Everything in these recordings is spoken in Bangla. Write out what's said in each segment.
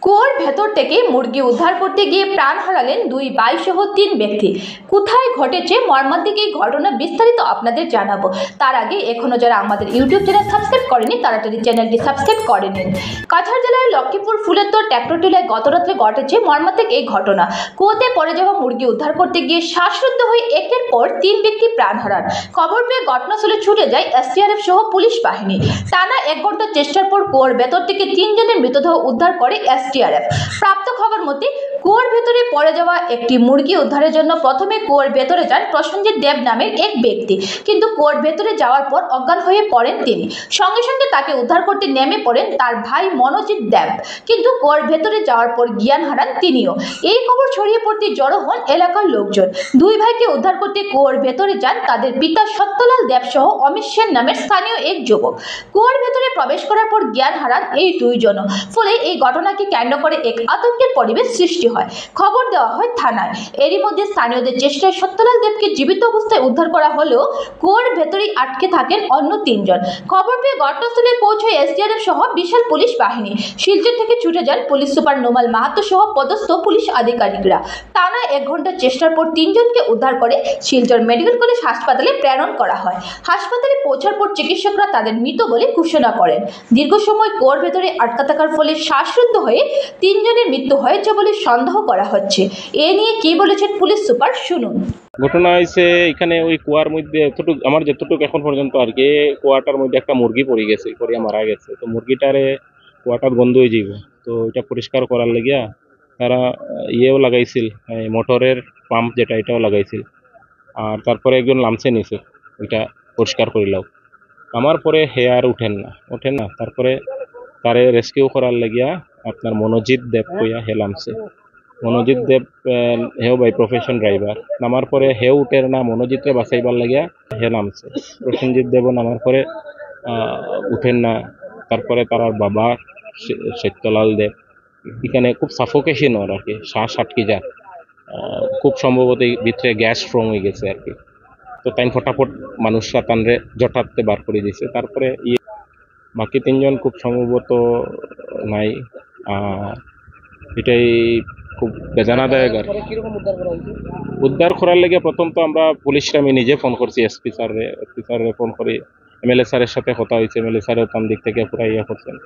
কুয়োর ভেতর থেকে মুরগি উদ্ধার করতে গিয়ে প্রাণ হারালেন দুই ভাই সহ ৩ ব্যক্তি। কোথায় ঘটেছে মর্মান্তিক এই ঘটনা, বিস্তারিত আপনাদের জানাবো। তার আগে এখনো যারা আমাদের ইউটিউব চ্যানেল সাবস্ক্রাইব করেনি তাড়াতাড়ি চ্যানেলটি সাবস্ক্রাইব করে নিন। কাছাড় জেলার লক্ষ্মীপুর ফুলেরতোর ট্র্যাক্টরটিলায় গতরাত্রে ঘটেছে মর্মান্তিক এই ঘটনা। কুয়োতে পড়ে যাওয়া মুরগি উদ্ধার করতে গিয়ে শ্বাসরুদ্ধ হয়ে একের পর ৩ ব্যক্তি প্রাণ হারান। খবর পেয়ে ঘটনাস্থলে ছুটে যায় এসডিআরএফ সহ পুলিশ বাহিনী। টানা ১ ঘন্টা চেষ্টার পর কুয়োর ভেতর থেকে ৩ জনের মৃতদেহ উদ্ধার করে এসডিআরএফ। প্রাপ্ত খবর মতে কুয়োর ভেতরে পড়ে যাওয়া একটি মুরগি উদ্ধারের জন্য প্রথমে কুয়োর ভেতরে যান প্রসেনজিৎ দেব নামের এক ব্যক্তি, কিন্তু কুয়োর ভেতরে যাওয়ার পর অজ্ঞান হয়ে পড়েন তিনি। সঙ্গে সঙ্গে তাকে উদ্ধার করতে নেমে পড়েন তার ভাই মনোজিৎ দেব, কিন্তু কুয়োর ভেতরে যাওয়ার পর জ্ঞান হারান তিনিও। এই খবর ছড়িয়ে পড়তে জড়ো হন এলাকার লোকজন। দুই ভাইকে উদ্ধার করতে কুয়োর ভেতরে যান তাদের পিতা সত্যলাল দেব সহ অমিত সেন নামের স্থানীয় এক যুবক। কুয়োর ভেতরে প্রবেশ করার পর জ্ঞান হারান এই দুইজন। ফলে এই ঘটনাকে কেন্দ্র করে এক আতঙ্কের পরিবেশ সৃষ্টি হয়। খবর দেওয়া হয় থানায়। এরই মধ্যে স্থানীয়দের চেষ্টায় সত্যলাল দেবকে জীবিত অবস্থায় উদ্ধার করা হলেও কুয়োর ভেতরেই আটকে থাকেন অন্য ৩ জন। খবর পেয়ে ঘটনাস্থলে পৌঁছয় এসডিআরএফ সহ বিশাল পুলিশ বাহিনী। শিলচর থেকে ছুটে যান পুলিশ সুপার নোমাল মাহাতো সহ পদস্থ পুলিশ আধিকারিকরা। টানা ১ ঘন্টা চেষ্টার পর ৩ জনকে উদ্ধার করে শিলচর মেডিকেল কলেজ হাসপাতালে প্রেরণ করা হয়। হাসপাতালে পৌঁছার পর চিকিৎসকরা তাদের মৃত বলে ঘোষণা করেন। দীর্ঘ সময় কুয়োর ভেতরে আটকা থাকার ফলে শ্বাসরুদ্ধ হয়ে ৩ জনের মৃত্যু হয়েছে বলে সন্দেহ করা হচ্ছে। এ নিয়ে কি বলেছেন পুলিশ সুপার, শুনুন। ঘটনা হয়েছে এখানে ওই কুয়ার মধ্যে আমার যতটুকু এখন পর্যন্ত আর কি, কুয়াটার মধ্যে একটা মুরগি পড়ে গেছে, পড়িয়া মারা গেছে। তো মুরগিটারে কুয়াটার গন্ধ হয়ে যাব, তো এটা পরিষ্কার করার লাগিয়া তারা ইয়েও লাগাইছিল, মোটরের পাম্প যেটা, এটাও লাগাইছিল। আর তারপরে একজন লামসে নিছে ওইটা পরিষ্কার করিলাও। আমার পরে হেয়ার উঠেন না, তারপরে তারে রেস্কিউ করার লাগিয়া আপনার মনোজিৎ দেব কইয়া হে লামছে। মনোজিৎ দেব হেও বাই প্রফেশন ড্রাইভার। নামার পরে হেও উঠের না, মনোজিৎরে বাঁচাইবার লাগিয়া হে নামছে। প্রসেনজিৎ দেব নামার পরে উঠেন না। তারপরে তার বাবা সত্যলাল দেব এখানে খুব সাফোকেশন ওর আর কি, শ্বাস আটকে যায়। খুব সম্ভবত ভিতরে গ্যাস ফর্ম হয়ে গেছে আর কি। তো তাই ফটাফট মানুষরা তানরে জটাতে বার করে দিছে। তারপরে বাকি ৩ জন খুব সম্ভবত নাই। এটাই খুব বেদনাদায়ক আর উদ্ধার করার লেগে প্রথম তো আমরা পুলিশরা আমি নিজে ফোন করছি এসপি স্যারে ফোন করি। এমএলএ স্যারের সাথে কথা হয়েছে, এমএলএ স্যারেও তার দিক থেকে পুরা ইয়ে করছেন।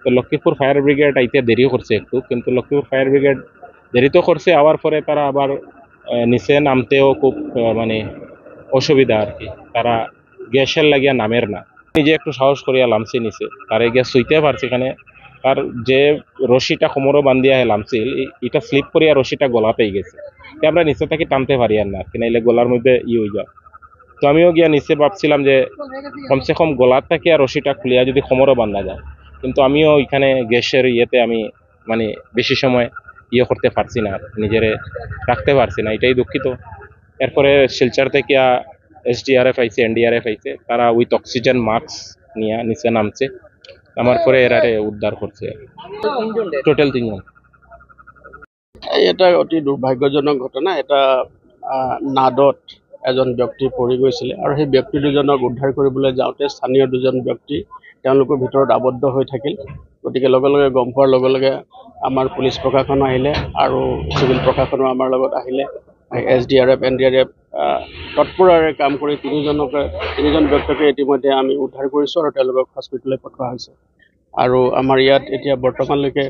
তো লক্ষ্মীপুর ফায়ার ব্রিগেড আইতে দেরিও করছে একটু, কিন্তু লক্ষ্মীপুর ফায়ার ব্রিগেড দেরি তো করছে, আবার পরে তারা আবার নিচে নামতেও খুব মানে অসুবিধা আর কি। তারা গ্যাসের লাগিয়া নামের না, নিজে একটু সাহস করিয়া লামছে নিচে। তারে গ্যাস শুইতে পারছে এখানে। আর যে রশিটা কোমরও বান্ধিয়া লামছিল, এটা স্লিপ করিয়া রশিটা গলাতেই গেছে। আমরা নিচে থেকে টানতে পারি আর না, নাইলে গলার মধ্যে হয়ে যায়। তো আমিও গিয়া নিচে ভাবছিলাম যে কমসে কম গলার থেকে আর রশিটা খুলিয়া যদি কোমরও বান্ধা যায়, কিন্তু আমিও এখানে গ্যাসের ইয়েতে আমি মানে বেশি সময় করতে পারছি না, নিজেরে রাখতে পারছি না, এটাই দুঃখিত। এরপরে শিলচর থেকে এসডিআরএফ আইছে, এনডিআরএফ আইছে, তারা উইথ অক্সিজেন মাস্ক নিয়ে নিচে নামছে। আমার পরে এরারে উদ্ধার করছে। টোটাল ৩ জন। এটা অতি দুৰ্ভাগ্যজনক ঘটনা। এটা নাদত এজন ব্যক্তি পৰি গৈছিলে আৰু সেই ব্যক্তি দুজনক উদ্ধাৰ কৰিবলৈ যাওঁতে স্থানীয় 2জন ব্যক্তি তেওঁলোকৰ ভিতৰত আবদ্ধ হৈ থাকিল। গতিকে লগে লগে গম পোৱাৰ লগে লগে আমাৰ পুলিচ প্ৰশাসন আহিলে আৰু চিভিল প্ৰশাসনো আমাৰ লগত আহিলে। এছডিআৰএফ এনডিআৰএফ তৎপৰৰে কাম কৰি 3জন ব্যক্তিকে ইতিমধ্যে আমি উদ্ধাৰ কৰিছোঁ আৰু তেওঁলোকক হস্পিটেললৈ পঠোৱা হৈছে। আৰু আমাৰ ইয়াত এতিয়া বৰ্তমানলৈকে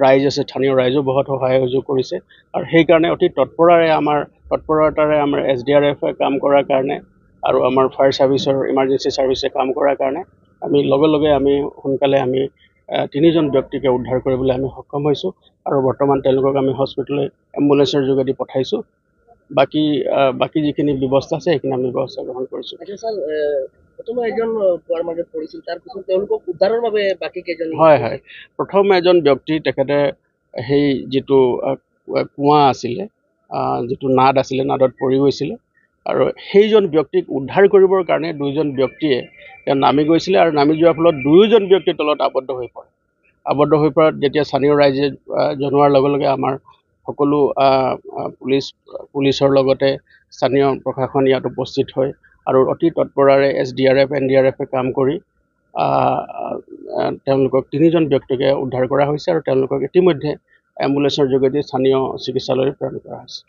ৰাইজ আছে, স্থানীয় ৰাইজেও বহুত সহায় সহযোগ কৰিছে। আৰু সেইকাৰণে অতি তৎপৰতাৰে আমাৰ এছডিআৰএফে কাম কৰাৰ কাৰণে আৰু আমাৰ ফায়াৰ ছাৰ্ভিচৰ ইমাৰ্জেঞ্চি ছাৰ্ভিচে কাম কৰাৰ কাৰণে আমি লগে লগে সোনকালে 3জন ব্যক্তিকে উদ্ধাৰ কৰিবলৈ আমি সক্ষম হৈছোঁ। আৰু বৰ্তমান তেওঁলোকক আমি হস্পিটেললৈ এম্বুলেঞ্চৰ যোগেদি পঠাইছোঁ। বাকী যিখিনি ব্যৱস্থা আছে সেইখিনি আমি ব্যৱস্থা গ্ৰহণ কৰিছোঁ। হয়, প্ৰথম এজন ব্যক্তি, তেখেতে সেই যিটো কুঁৱা আছিলে, যিটো নাদ আছিলে, নাদত পৰি গৈছিলে। আৰু সেইজন ব্যক্তিক উদ্ধাৰ কৰিবৰ কাৰণে 2জন ব্যক্তিয়ে নামি গৈছিলে, আৰু নামি যোৱাৰ ফলত 2জন ব্যক্তি তলত আবদ্ধ হৈ পৰাত যেতিয়া স্থানীয় ৰাইজে জনোৱাৰ লগে লগে আমাৰ সকলো পুলিচৰ লগতে স্থানীয় প্ৰশাসন ইয়াত উপস্থিত হয় আৰু অতি তৎপৰাৰে এছডিআৰএফ এনডিআৰএফে কাম কৰি তেওঁলোকক 3জন ব্যক্তিকে উদ্ধাৰ কৰা হৈছে আৰু তেওঁলোকক ইতিমধ্যে এম্বুলেন্সৰ যোগেদি স্থানীয় চিকিৎসালয়লৈ প্ৰেৰণ কৰা হৈছে।